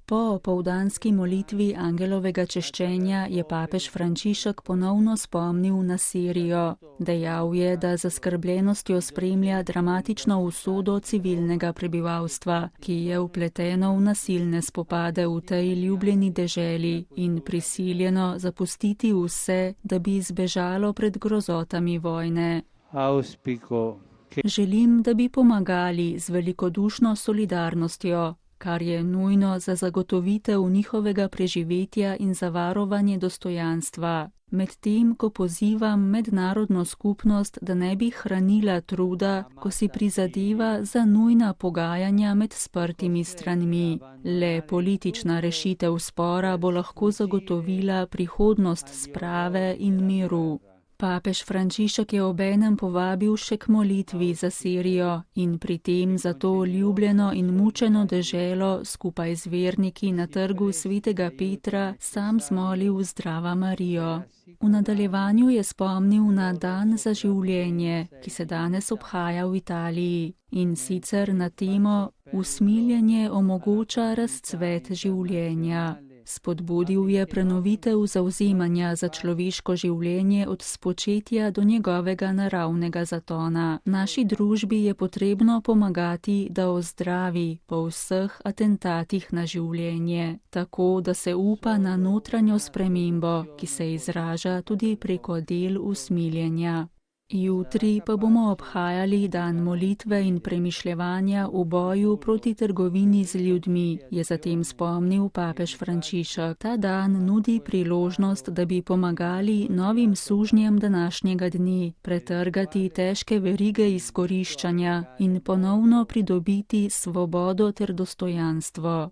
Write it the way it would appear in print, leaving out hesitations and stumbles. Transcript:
Po opoldanski molitvi angelovega češčenja je papež Frančišek ponovno spomnil na Sirijo. Dejal je, da z zaskrbljenostjo spremlja dramatično usodo civilnega prebivalstva, ki je vpleteno v nasilne spopade v tej ljubljeni deželi in prisiljeno zapustiti vse, da bi zbežalo pred grozotami vojne. Želim, da bi pomagali z velikodušno solidarnostjo, kar je nujno za zagotovitev njihovega preživetja in za varovanje dostojanstva. Medtem, ko pozivam mednarodno skupnost, da ne bi hranila truda, ko si prizadeva za nujna pogajanja med sprtimi stranmi. Le politična rešitev spora bo lahko zagotovila prihodnost sprave in miru. Papež Frančišek je obenem povabil še k molitvi za Sirijo in pri tem za to ljubljeno in mučeno deželo skupaj z verniki na trgu svetega Petra sam zmolil Zdrava Marijo. V nadaljevanju je spomnil na Dan za življenje, ki se danes obhaja v Italiji, in sicer na temo Usmiljenje omogoča razcvet življenja. Spodbudil je prenovitev zavzemanja za človeško življenje od spočetja do njegovega naravnega zatona. Naši družbi je potrebno pomagati, da ozdravi po vseh atentatih na življenje, tako da se upa na notranjo spremembo, ki se izraža tudi preko del usmiljenja. Jutri pa bomo obhajali dan molitve in premišljevanja v boju proti trgovini z ljudmi, je zatem spomnil papež Frančišek. Ta dan nudi priložnost, da bi pomagali novim sužnjem današnjega dne pretrgati težke verige izkoriščanja in ponovno pridobiti svobodo ter dostojanstvo.